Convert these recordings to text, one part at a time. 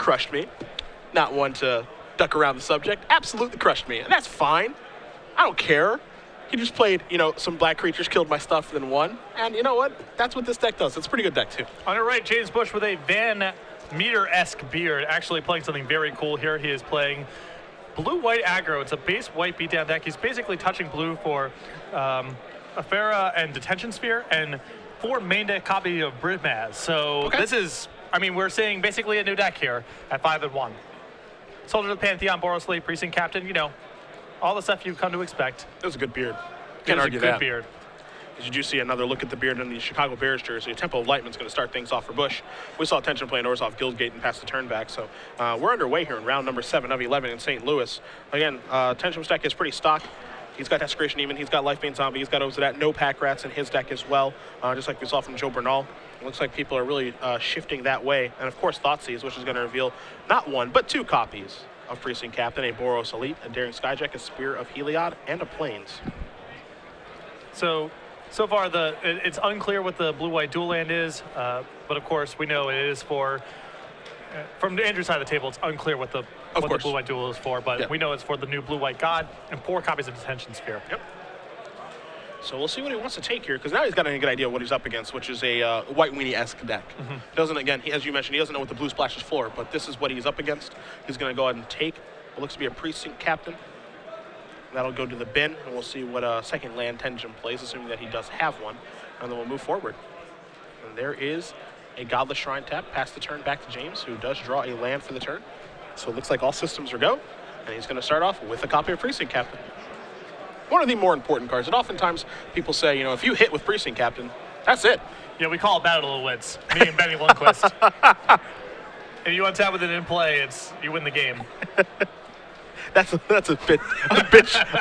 crushed me. Not one to duck around the subject. Absolutely crushed me. And that's fine. I don't care. He just played, some black creatures, killed my stuff, then won. And you know what? That's what this deck does. It's a pretty good deck, too. On your right, James Bush with a Van Meter-esque beard, actually playing something very cool here. He is playing blue-white aggro. It's a base white beatdown deck. He's basically touching blue for Afera and Detention Sphere, and 4 main deck copy of Brimaz. So This is, we're seeing basically a new deck here at 5-1. Soldier of the Pantheon, Boros Elite, Precinct Captain, all the stuff you've come to expect. It was a good beard. Can't argue that. It was a good beard. As you do see another look at the beard in the Chicago Bears jersey, Tempo of Lightman's going to start things off for Bush. We saw Tenjum playing Orzhov Guildgate and pass the turn back, so we're underway here in round number 7 of 11 in St. Louis. Again, Tenjum's deck is pretty stock. He's got Desecration even, he's got Lifebane Zombie, he's got Ozadat, no Pack Rats in his deck as well, just like we saw from Joe Bernal. It looks like people are really shifting that way. And of course, Thoughtseize, which is going to reveal not 1, but 2 copies of Precinct Captain, a Boros Elite, a Daring Skyjack, a Spear of Heliod, and a Plains. So far, it's unclear what the blue-white dual land is, but of course we know it is for. From Andrew's side of the table, it's unclear what the blue-white dual is for, but we know it's for the new blue-white god and 4 copies of Detention Sphere. Yep. So we'll see what he wants to take here, because now he's got a good idea of what he's up against, which is a White Weenie-esque deck. Doesn't, again, as you mentioned, he doesn't know what the blue splash is for, but this is what he's up against. He's going to go ahead and take what looks to be a Precinct Captain. That'll go to the bin, and we'll see what second land Tenjum plays, assuming that he does have one, and then we'll move forward. And there is a Godless Shrine tap, pass the turn back to James, who does draw a land for the turn. So it looks like all systems are go, and he's going to start off with a copy of Precinct Captain. One of the more important cards, and oftentimes people say, if you hit with Precinct Captain, that's it. Yeah, we call it Battle of Wits, me and Benny Lundquist. If you untap with it in play, you win the game. That's a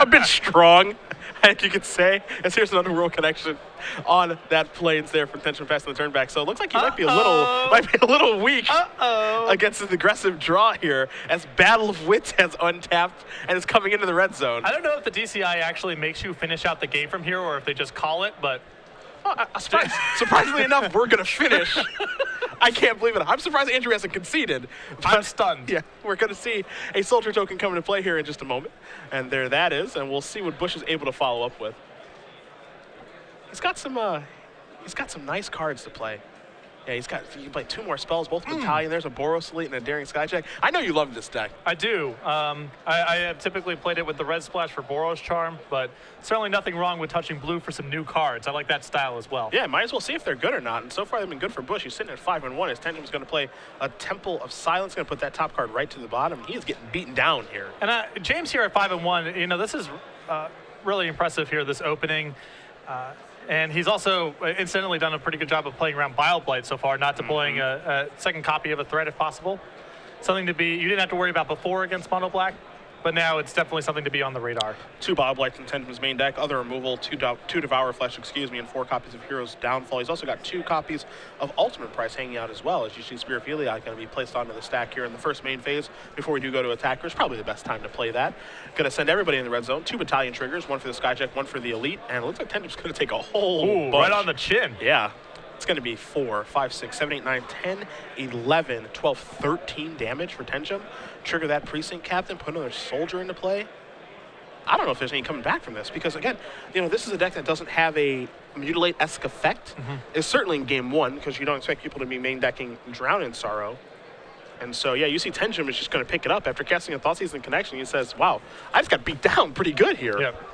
bit strong, I think you could say. As here's an Underworld connection on that Plains there from Tenjum passing the turn back. So it looks like he might be a little weak against an aggressive draw here, as Battle of Wits has untapped and is coming into the red zone. I don't know if the DCI actually makes you finish out the game from here, or if they just call it, but surprisingly enough, we're going to finish. I can't believe it. I'm surprised Andrew hasn't conceded. I'm stunned. Yeah, we're going to see a Soldier token come into play here in just a moment. And there that is, and we'll see what Bush is able to follow up with. He's got some nice cards to play. Yeah, he can play 2 more spells, both Battalion. There's a Boros Elite and a Daring Skyjack. I know you love this deck. I do. I have typically played it with the red splash for Boros Charm, but certainly nothing wrong with touching blue for some new cards. I like that style as well. Yeah, might as well see if they're good or not. And so far, they've been good for Bush. He's sitting at 5-1. His Tenjum's going to play a Temple of Silence, going to put that top card right to the bottom. He is getting beaten down here. And James here at 5-1, this is really impressive here, this opening. And he's also incidentally done a pretty good job of playing around Bile-Blight so far, not deploying a second copy of a threat if possible. Something to be, you didn't have to worry about before against Mono Black, but now it's definitely something to be on the radar. 2 Bile-Blights in Tenjum's main deck, other removal, 2 Devour Flesh, and 4 copies of Hero's Downfall. He's also got 2 copies of Ultimate Price hanging out as well, as you see Spear of Heliod going to be placed onto the stack here in the first main phase before we do go to attackers. Probably the best time to play that. Going to send everybody in the red zone. 2 Battalion triggers, 1 for the Skyjack, 1 for the Elite, and it looks like Tenjum's going to take a whole bunch. Right on the chin. Yeah. It's going to be 4, 5, 6, 7, 8, 9, 10, 11, 12, 13 damage for Tenjum. Trigger that Precinct Captain, put another Soldier into play. I don't know if there's any coming back from this, because again, this is a deck that doesn't have a Mutilate-esque effect. It's certainly in game 1, because you don't expect people to be main decking Drown in Sorrow. And so, yeah, you see Tenjum is just going to pick it up after casting a Thoughtseize and Connection. He says, wow, I just got beat down pretty good here. Yep.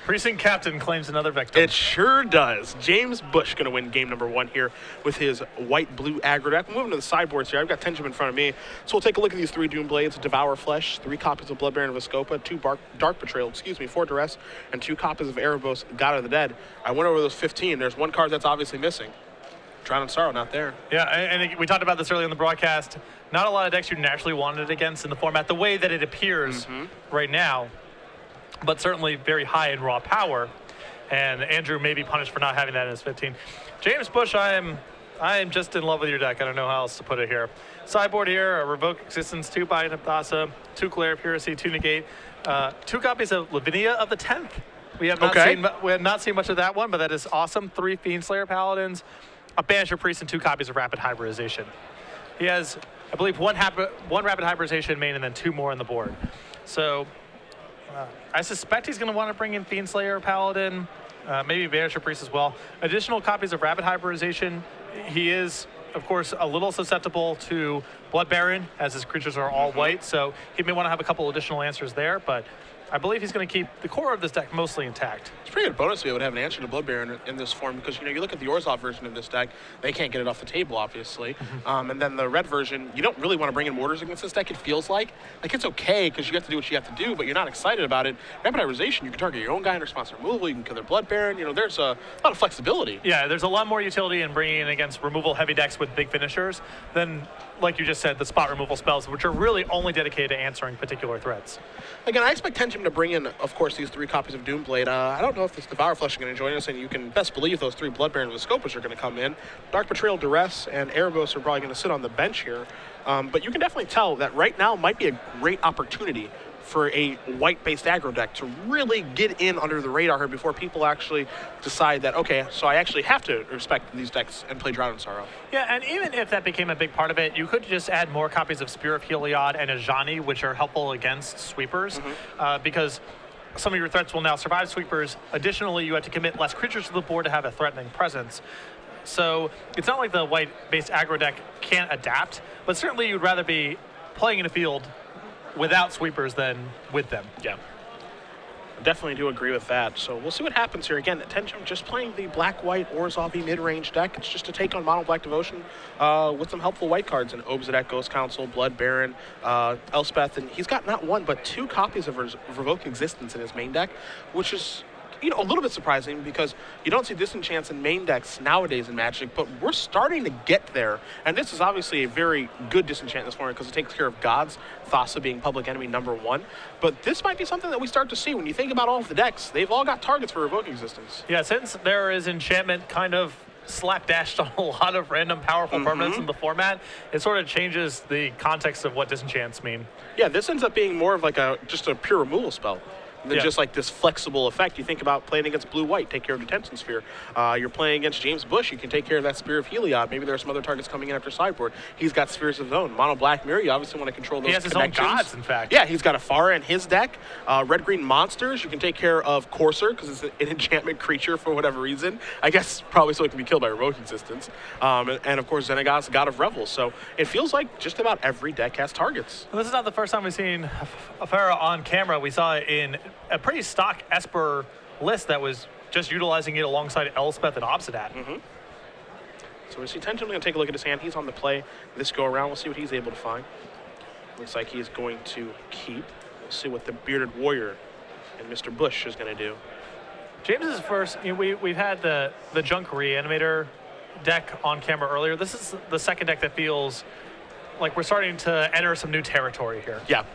Precinct Captain claims another victim. It sure does. James Bush going to win game number 1 here with his white-blue aggro deck. Moving to the sideboards here, I've got Tenjum in front of me. So we'll take a look at these 3 Doom Blades, Devour Flesh, 3 copies of Blood Baron of Escopa, 2 Dark Betrayal, 4 Duress, and 2 copies of Erebos, God of the Dead. I went over those 15. There's 1 card that's obviously missing. Drown in Sorrow, not there. Yeah, and we talked about this earlier in the broadcast. Not a lot of decks you naturally wanted against in the format, the way that it appears right now, but certainly very high in raw power. And Andrew may be punished for not having that in his 15. James Bush, I am just in love with your deck. I don't know how else to put it here. Sideboard here, a Revoke Existence, 2 Binding of Thassa, 2 Glare of Piracy, 2 Negate, 2 copies of Lavinia of the 10th. We have not seen much of that one, but that is awesome. 3 Fiend Slayer Paladins, a Banisher Priest, and 2 copies of Rapid Hybridization. He has I believe one rapid hybridization main and then 2 more on the board. So I suspect he's going to want to bring in Fiend Slayer, Paladin, maybe Vanisher Priest as well. Additional copies of rapid hybridization. He is, of course, a little susceptible to Blood Baron, as his creatures are all white, so he may want to have a couple additional answers there, but I believe he's going to keep the core of this deck mostly intact. It's a pretty good bonus to be able to have an answer to Blood Baron in this form because, you look at the Orzhov version of this deck, they can't get it off the table, obviously. And then the red version, you don't really want to bring in Mortars against this deck, it feels like. Like, it's okay because you have to do what you have to do, but you're not excited about it. Rapid Hybridization, you can target your own guy in response to removal, you can kill their Blood Baron, there's a lot of flexibility. Yeah, there's a lot more utility in bringing in against removal heavy decks with big finishers than, like you just said, the spot removal spells, which are really only dedicated to answering particular threats. Again, I expect Tenjum to bring in, of course, these 3 copies of Doomblade. I don't know if this Devour Flesh is going to join us, and you can best believe those 3 Blood Baron with Scopus are going to come in. Dark Betrayal, Duress, and Erebos are probably going to sit on the bench here. But you can definitely tell that right now might be a great opportunity for a white-based aggro deck to really get in under the radar here before people actually decide that, okay, so I actually have to respect these decks and play Drown in Sorrow. Yeah, and even if that became a big part of it, you could just add more copies of Spear of Heliod and Ajani, which are helpful against sweepers, because some of your threats will now survive sweepers. Additionally, you have to commit less creatures to the board to have a threatening presence. So it's not like the white-based aggro deck can't adapt, but certainly you'd rather be playing in a field without sweepers than with them. Yeah. I definitely do agree with that. So we'll see what happens here. Again, Tenjum just playing the black-white Orzhov mid-range deck. It's just a take on Mono Black Devotion with some helpful white cards in Obsidian, Ghost Council, Blood Baron, Elspeth, and he's got not 1 but 2 copies of Revoke Existence in his main deck, which is a little bit surprising because you don't see disenchants in main decks nowadays in Magic, but we're starting to get there. And this is obviously a very good disenchant this format because it takes care of gods, Thassa being public enemy number 1. But this might be something that we start to see when you think about all of the decks. They've all got targets for Revoke Existence. Yeah, since there is enchantment kind of slapdashed on a lot of random powerful permanents in the format, it sort of changes the context of what disenchants mean. Yeah, this ends up being more of like just a pure removal spell than just like this flexible effect. You think about playing against blue-white, take care of Detention Sphere. You're playing against James Bush, you can take care of that Spear of Heliod. Maybe there are some other targets coming in after sideboard. He's got spheres of his own. Mono Black Mirror, you obviously want to control those He has his own gods, in fact. Yeah, he's got a Fara in his deck. Red-green monsters, you can take care of Courser, because it's an enchantment creature for whatever reason. I guess probably so it can be killed by Revoke Existence. And of course, Xenagos, God of Revel. So it feels like just about every deck has targets. Well, this is not the first time we've seen a Fara on camera. We saw it in a pretty stock Esper list that was just utilizing it alongside Elspeth and Obsidian. So we see Tenjum going to take a look at his hand. He's on the play this go around. We'll see what he's able to find. Looks like he's going to keep. We'll see what the Bearded Warrior and Mr. Bush is going to do. James's first, we've had the Junk Reanimator deck on camera earlier. This is the second deck that feels like we're starting to enter some new territory here. Yeah.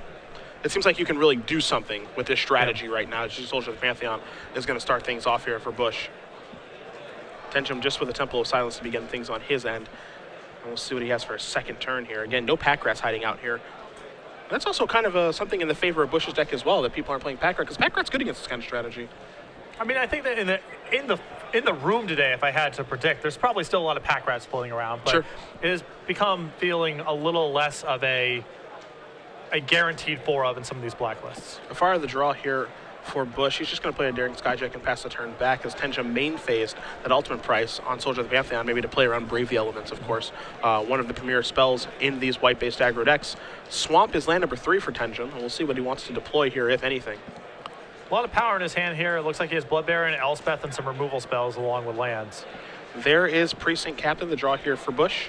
It seems like you can really do something with this strategy right now. It's just Soldier of the Pantheon is going to start things off here for Bush. Tenjum just with a Temple of Silence to begin things on his end. And we'll see what he has for a second turn here. Again, no Packrat hiding out here. That's also kind of something in the favor of Bush's deck as well, that people aren't playing Packrat, because Packrat's good against this kind of strategy. I mean, I think that in the room today, if I had to predict, there's probably still a lot of Packrats floating around, but it has become feeling a little less of a guaranteed 4 of in some of these blacklists. A far the draw here for Bush. He's just going to play a Daring Skyjack and pass the turn back as Tenjum main phased that ultimate price on Soldier of the Pantheon, maybe to play around Brave the Elements, of course. One of the premier spells in these white-based aggro decks. Swamp is land number 3 for Tenjum, and we'll see what he wants to deploy here, if anything. A lot of power in his hand here. It looks like he has Blood Baron, Elspeth, and some removal spells along with lands. There is Precinct Captain, the draw here for Bush.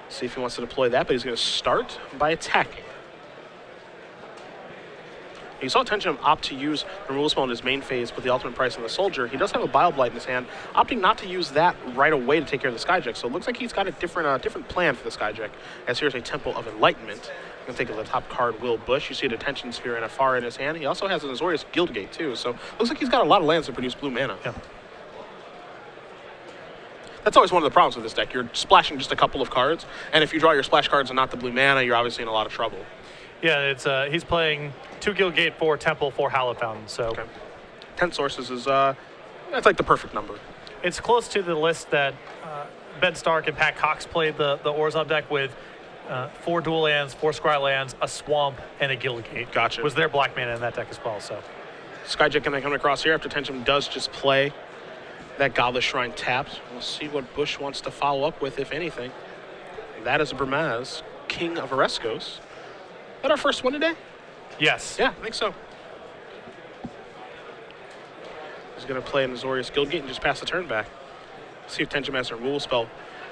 See if he wants to deploy that, but he's going to start by attacking. You saw Tenjum opt to use the removal spell in his main phase with the ultimate price on the Soldier. He does have a Bile Blight in his hand, opting not to use that right away to take care of the Skyjack. So it looks like he's got a different plan for the Skyjack, as here's a Temple of Enlightenment. I'm going to take the top card, Will Bush. You see a Detention Sphere and a Far in his hand. He also has an Azorius Guildgate, too. So looks like he's got a lot of lands to produce blue mana. Yeah. That's always one of the problems with this deck. You're splashing just a couple of cards, and if you draw your splash cards and not the blue mana, you're obviously in a lot of trouble. Yeah, it's he's playing 2 Guildgate, 4 Temple, 4 Hallowed Fountain. So 10 sources is that's like the perfect number. It's close to the list that Ben Stark and Pat Cox played the Orzhov deck with 4 dual lands, 4 scry lands, a swamp, and a Guildgate. Gotcha. Was their black mana in that deck as well. So Skyjack going to come across here after Tenjum does just play that Godless Shrine tapped. We'll see what Bush wants to follow up with, if anything. That is Bramaz, King of Oreskos. Is that our first one today? yes. Yeah, I think so. He's going to play an Azorius Guildgate and just pass the turn back. See if Tenjum has a removal spell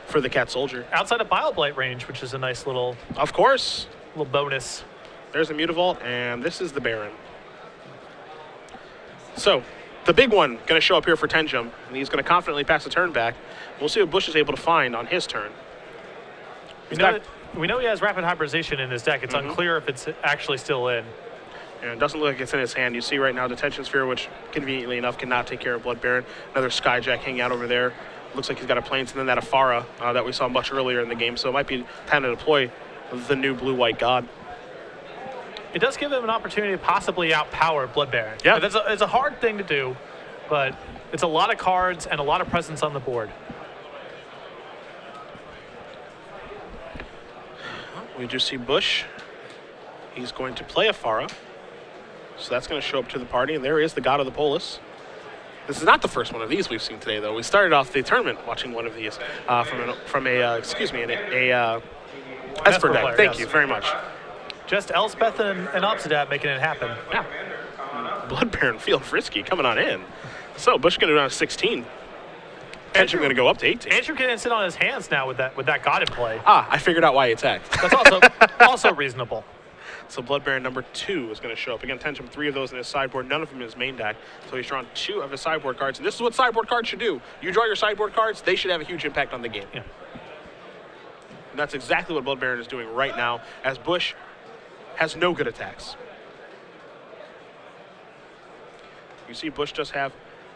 for the Cat Soldier. Outside of Bile-Blight range, which is a nice little Of course. bonus. There's the Mutavault, and this is the Baron. So, the big one going to show up here for Tenjum, and he's going to confidently pass the turn back. We'll see what Bush is able to find on his turn. We know he has Rapid Hybridization in his deck. It's unclear if it's actually still in. And it doesn't look like it's in his hand. You see right now Detention Sphere, which conveniently enough cannot take care of Blood Baron. Another Skyjack hanging out over there. Looks like he's got a Plains, and then that Afara that we saw much earlier in the game. So it might be time to deploy the new blue-white god. It does give him an opportunity to possibly outpower Blood Baron. Yeah. It's a hard thing to do, but it's a lot of cards and a lot of presence on the board. We do see Bush. He's going to play Afara. So that's going to show up to the party, and there is the God of the Polis. This is not the first one of these we've seen today, though. We started off the tournament watching one of these from a Esper deck. player, Thank yes. you very much. Just Elspeth and Obsidat making it happen. Yeah. Blood Baron feeling frisky coming on in. So Bush going to go down to 16. Tenjum going to go up to 18. Andrew can sit on his hands now with that God in play. I figured out why he attacked. That's also reasonable. So Blood Baron number 2 is going to show up. Again, Tenjum 3 of those in his sideboard, none of them in his main deck. So he's drawn 2 of his sideboard cards. And this is what sideboard cards should do. You draw your sideboard cards, they should have a huge impact on the game. Yeah. And that's exactly what Blood Baron is doing right now, as Bush has no good attacks. You see Bush does have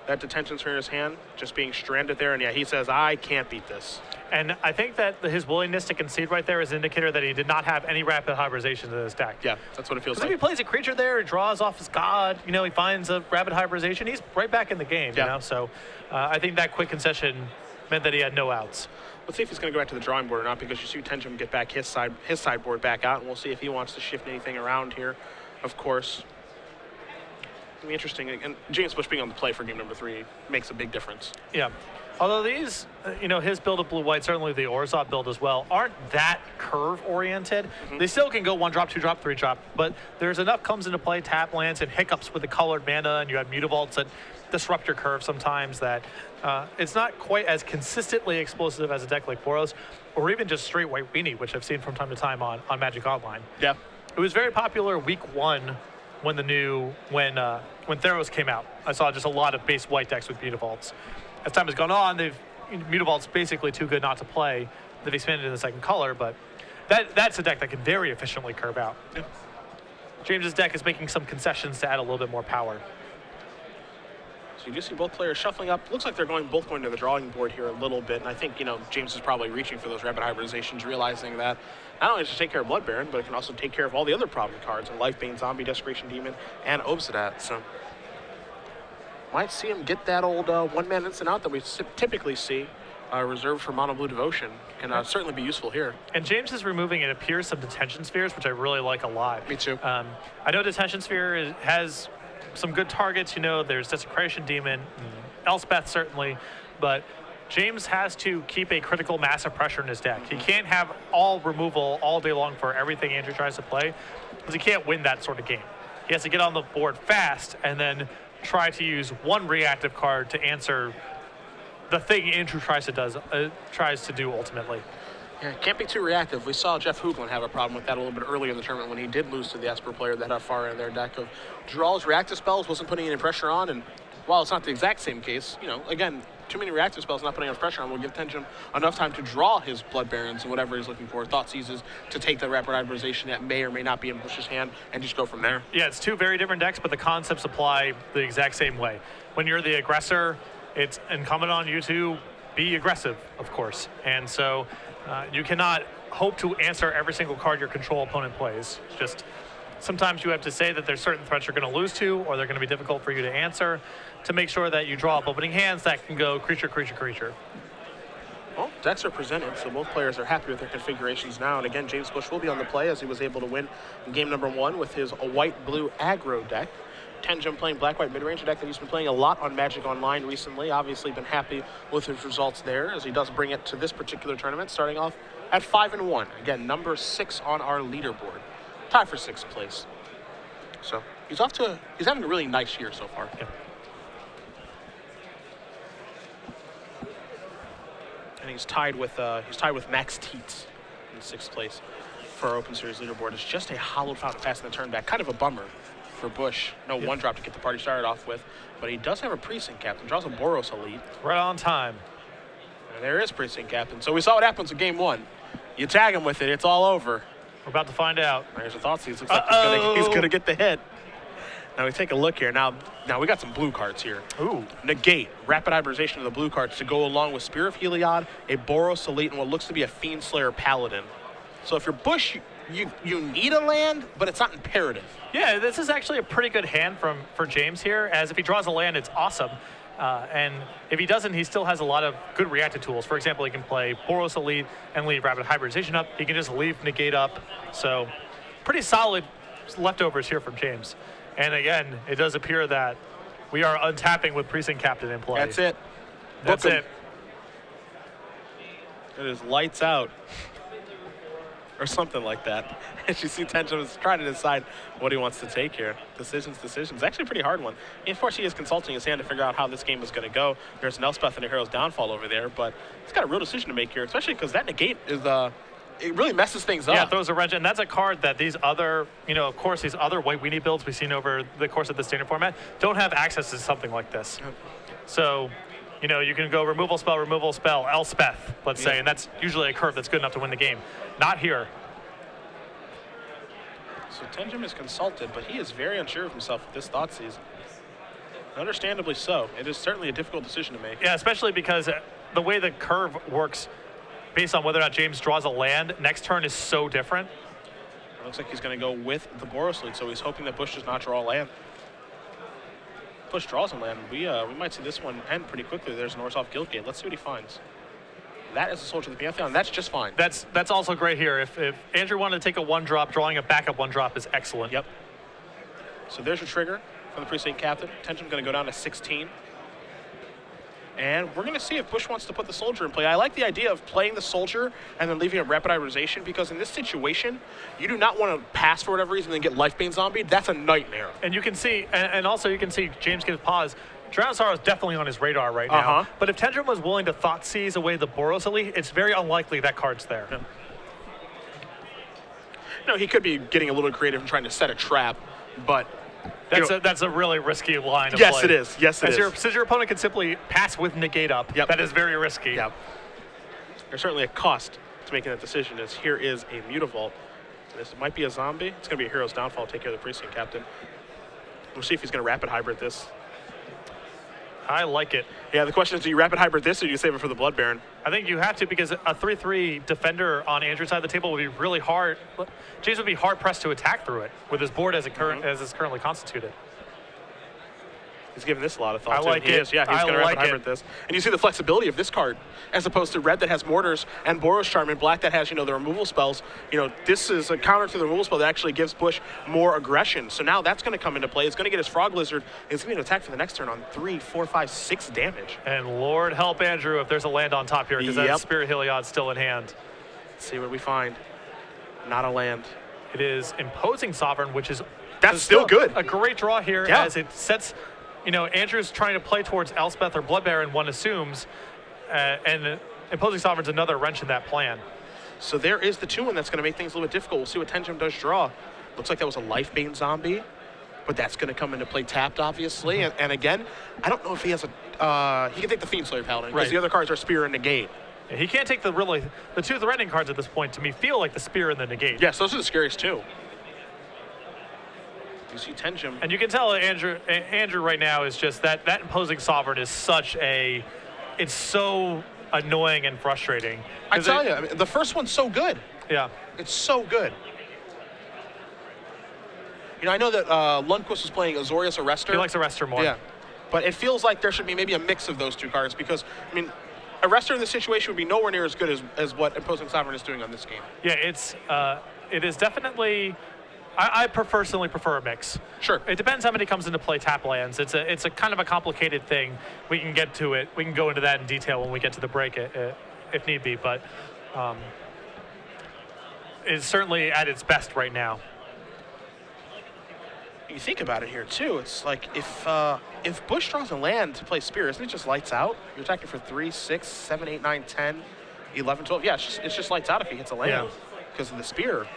that Detention Sphere in his hand, just being stranded there. And yeah, he says, I can't beat this. And I think that his willingness to concede right there is an indicator that he did not have any Rapid Hybridization in his deck. Yeah, that's what it feels Because like. if he plays a creature there, he draws off his god, he finds a Rapid Hybridization, he's right back in the game, Yeah. So I think that quick concession meant that he had no outs. Let's see if he's going to go back to the drawing board or not, because you see Tenjum get back his sideboard back out, and we'll see if he wants to shift anything around here, of course. It'll be interesting. And James Bush being on the play for game number 3 makes a big difference. Yeah. Although these, his build of blue-white, certainly the Orzhov build as well, aren't that curve-oriented. They still can go 1-drop, 2-drop, 3-drop, but there's enough comes into play, tap lands, and hiccups with the colored mana, and you have Mutavaults that disrupt your curve sometimes, that it's not quite as consistently explosive as a deck like Boros, or even just straight White Weenie, which I've seen from time to time on Magic Online. Yeah. It was very popular week 1 when Theros came out. I saw just a lot of base white decks with Mutavaults. As time has gone on, Mutavault's basically too good not to play. They've expanded in the second color, but that's a deck that can very efficiently curve out. Yeah. James's deck is making some concessions to add a little bit more power. So you do see both players shuffling up. Looks like they're both going to the drawing board here a little bit, and I think, James is probably reaching for those Rapid Hybridizations, realizing that not only does it take care of Blood Baron, but it can also take care of all the other problem cards, and Lifebane, Zombie, Desecration Demon, and Obsidat. So might see him get that old one-man instant out that we typically see reserved for Mono Blue Devotion. Can certainly be useful here. And James is removing, it appears, some Detention Spheres, which I really like a lot. Me too. I know Detention Sphere has some good targets. There's Desecration Demon, Elspeth certainly, but James has to keep a critical mass of pressure in his deck. He can't have all removal all day long for everything Andrew tries to play, because he can't win that sort of game. He has to get on the board fast and then try to use one reactive card to answer the thing Andrew tries to do ultimately. Yeah, can't be too reactive. We saw Jeff Hooglin have a problem with that a little bit earlier in the tournament when he did lose to the Esper player that had far in their deck of draws, reactive spells, wasn't putting any pressure on. And while it's not the exact same case, again, too many reactive spells not putting enough pressure on will give Tenjum enough time to draw his Blood Barons and whatever he's looking for, Thought Seizes, to take the Rapid Hybridization that may or may not be in Bush's hand and just go from there. Yeah, it's two very different decks, but the concepts apply the exact same way. When you're the aggressor, it's incumbent on you to be aggressive, of course. And so you cannot hope to answer every single card your control opponent plays. It's just sometimes you have to say that there's certain threats you're going to lose to, or they're going to be difficult for you to answer, to make sure that you draw up opening hands that can go creature, creature, creature. Well, decks are presented, so both players are happy with their configurations now. And again, James Bush will be on the play as he was able to win in game number 1 with his white-blue aggro deck. Tenjum playing black-white mid-range, a deck that he's been playing a lot on Magic Online recently. Obviously been happy with his results there as he does bring it to this particular tournament, starting off at 5-1. Again, number 6 on our leaderboard. Tied for 6th place. So he's having a really nice year so far. Yeah. And he's tied with Max Teets in 6th place for our Open Series leaderboard. It's just a hollowed fountain pass in the turn back. Kind of a bummer for Bush. No one drop to get the party started off with, but he does have a Precinct Captain. Draws a Boros Elite. Right on time. And there is Precinct Captain. So we saw what happens in game 1. You tag him with it, it's all over. We're about to find out. There's a Thoughtseize. Looks like he's gonna get the hit. Now we take a look here. Now we got some blue cards here. Ooh. Negate, rapid hybridization of the blue cards to go along with Spear of Heliod, a Boros Elite, and what looks to be a Fiend Slayer Paladin. So if you're Bush, you need a land, but it's not imperative. Yeah, this is actually a pretty good hand for James here, as if he draws a land, it's awesome. And if he doesn't, he still has a lot of good reactive tools. For example, he can play Boros Elite and leave Rapid Hybridization up. He can just leave Negate up. So pretty solid leftovers here from James. And again, it does appear that we are untapping with Precinct Captain in play. That's it. That's it. It is lights out. Or something like that. As you see, Tenjum is trying to decide what he wants to take here. Decisions. Actually a pretty hard one. Of course, he is consulting his hand to figure out how this game is going to go. There's an Elspeth and a Hero's Downfall over there, but he's got a real decision to make here, especially because that Negate is, it really messes things up. Yeah, it throws a wrench, and that's a card that these other, of course, these other White Weenie builds we've seen over the course of the standard format don't have access to something like this. So, you can go removal spell, Elspeth, let's say, and that's usually a curve that's good enough to win the game. Not here. So Tenjum is consulted, but he is very unsure of himself with this Thoughtseize. Understandably so. It is certainly a difficult decision to make. Yeah, especially because the way the curve works based on whether or not James draws a land next turn is so different. It looks like he's going to go with the Boros Lead, so he's hoping that Bush does not draw a land. Bush draws a land. We might see this one end pretty quickly. There's an Orzhov Guildgate. Let's see what he finds. That is a Soldier of the Pantheon. That's just fine. That's also great here. If Andrew wanted to take a 1-drop, drawing a backup 1-drop is excellent. Yep. So there's your trigger from the Precinct Captain. Tenjum's going to go down to 16. And we're going to see if Bush wants to put the Soldier in play. I like the idea of playing the Soldier and then leaving a Rapid Hybridization, because in this situation, you do not want to pass for whatever reason and then get Lifebane Zombie. That's a nightmare. And you can see, and also you can see James gives pause. Drowned Sorrow is definitely on his radar right now. But if Tenjum was willing to Thoughtseize away the Boros Elite, it's very unlikely that card's there. Yeah. He could be getting a little creative and trying to set a trap, but that's a really risky line to yes, play. It is. Yes, it is. Since your opponent can simply pass with Negate up, that is very risky. Yep. There's certainly a cost to making that decision, as here is a Mutavault. This might be a zombie. It's going to be a Hero's Downfall. Take care of the Precinct Captain. We'll see if he's going to Rapid Hybrid this. I like it. Yeah, the question is, do you Rapid Hybrid this or do you save it for the Blood Baron? I think you have to, because a 3/3 defender on Andrew's side of the table would be really hard. James would be hard-pressed to attack through it with his board as it's currently constituted. He's giving this a lot of thought. I like it. He's going to Rapid Hybrid this. And you see the flexibility of this card, as opposed to red that has Mortars and Boros Charm, and black that has, the removal spells. This is a counter to the removal spell that actually gives Bush more aggression. So now that's going to come into play. It's going to get his Frog Lizard, and it's going to attack for the next turn on 3, 4, 5, 6 damage. And Lord help Andrew if there's a land on top here, because that Spirit Heliod's still in hand. Let's see what we find. Not a land. It is Imposing Sovereign, which is still good. A great draw here, as it sets. Andrew's trying to play towards Elspeth or Blood Baron, one assumes, and Imposing Sovereign's another wrench in that plan. So there is the 2-1 that's going to make things a little bit difficult. We'll see what Tenjum does draw. Looks like that was a Lifebane Zombie, but that's going to come into play tapped, obviously. And again, I don't know if he has he can take the Fiend Slayer Paladin, because the other cards are Spear and Negate. Yeah, he can't take the two threatening cards at this point, to me, feel like the Spear and the Negate. Yes, those are the scariest too. You see Tenjum. And you can tell Andrew right now is just that Imposing Sovereign is it's so annoying and frustrating. I tell you, the first one's so good. Yeah. It's so good. I know that Lundqvist was playing Azorius Arrestor. He likes Arrestor more. Yeah. But it feels like there should be maybe a mix of those two cards, because, a wrestler in this situation would be nowhere near as good as what Imposing Sovereign is doing on this game. Yeah, it is definitely. I personally prefer a mix. Sure. It depends how many comes into play tap lands. It's a kind of a complicated thing. We can get to it. We can go into that in detail when we get to the break, if need be. But it's certainly at its best right now. You think about it here too. It's like if Bush draws a land to play Spear, isn't it just lights out? You're attacking for 3, 6, 7, 8, 9, 10, 11, 12. Yeah, it's just lights out if he hits a land because of the Spear.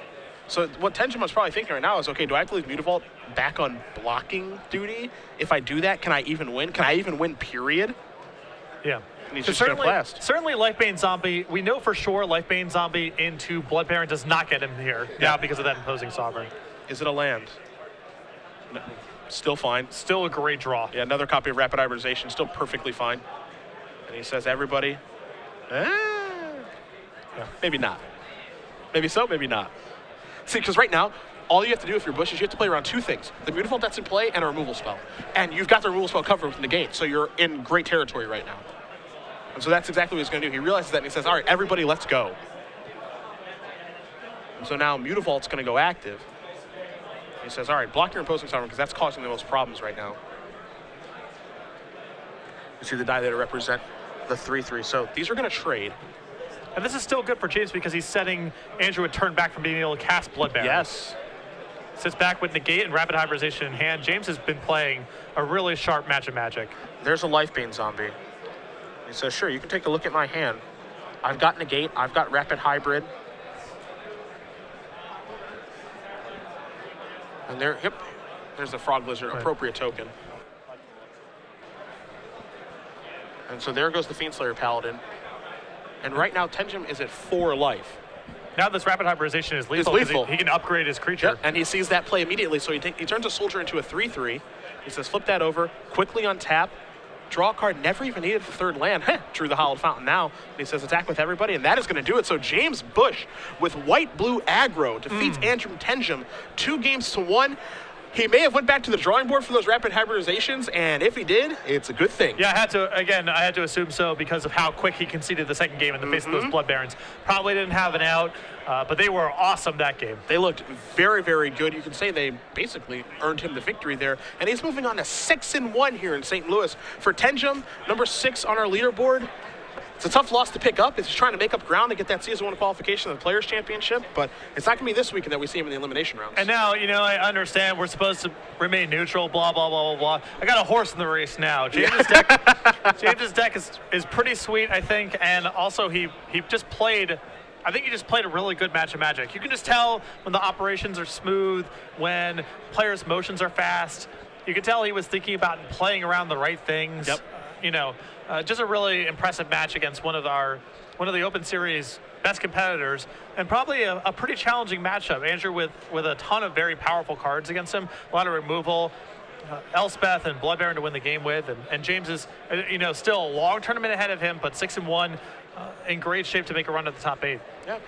So what Tenjum was probably thinking right now is, okay, do I have to leave Mutavault back on blocking duty? If I do that, can I even win? Can I even win, period? Yeah. And he's just going to blast. Certainly Lifebane Zombie, we know for sure Lifebane Zombie into Blood Baron does not get him here now because of that Imposing Sovereign. Is it a land? No. Still fine. Still a great draw. Yeah, another copy of Rapid Hybridization, still perfectly fine. And he says, everybody, maybe not. Maybe so, maybe not. See, because right now, all you have to do if you're Bush is you have to play around two things. The Beautiful that's in play and a removal spell. And you've got the removal spell covered with Negate, so you're in great territory right now. And so that's exactly what he's going to do. He realizes that and he says, all right, everybody, let's go. And so now Mutavault's going to go active. He says, all right, block your Imposing Sovereign because that's causing the most problems right now. You see the die there to represent the 3/3. So these are going to trade. And this is still good for James because he's setting Andrew a turn back from being able to cast Blood Baron. Yes. Sits back with Negate and Rapid Hybridization in hand. James has been playing a really sharp match of Magic. There's a Lifebane Zombie. He says, sure, you can take a look at my hand. I've got Negate, I've got Rapid Hybrid. And there, yep, there's the Frog Lizard, appropriate token. And so there goes the Fiendslayer Paladin. And right now, Tenjum is at 4 life. Now this Rapid Hybridization is lethal. It's lethal. He can upgrade his creature. Yep. And he sees that play immediately, so he turns a soldier into a 3/3. He says, flip that over, quickly untap, draw a card, never even needed the third land. Drew the Hallowed Fountain now. And he says, attack with everybody, and that is going to do it. So James Bush, with white-blue aggro, defeats Andrew Tenjum 2-1. He may have went back to the drawing board for those Rapid Hybridizations, and if he did, it's a good thing. Yeah, I had to assume so because of how quick he conceded the second game in the face of those Blood Barons. Probably didn't have an out, but they were awesome that game. They looked very, very good. You can say they basically earned him the victory there. And he's moving on to 6-1 here in St. Louis. For Tenjum, number 6 on our leaderboard. It's a tough loss to pick up. He's trying to make up ground to get that Season 1 qualification of the Players' Championship, but it's not going to be this weekend that we see him in the elimination rounds. And now, I understand we're supposed to remain neutral, blah, blah, blah, blah, blah. I got a horse in the race now. James's deck is pretty sweet, I think, and also he just played a really good match of Magic. You can just tell when the operations are smooth, when players' motions are fast. You can tell he was thinking about and playing around the right things. Yep. Just a really impressive match against one of the Open Series best competitors, and probably a pretty challenging matchup. Andrew with a ton of very powerful cards against him, a lot of removal, Elspeth and Blood Baron to win the game with, and James is still a long tournament ahead of him, but 6-1, in great shape to make a run to the top 8. Yeah.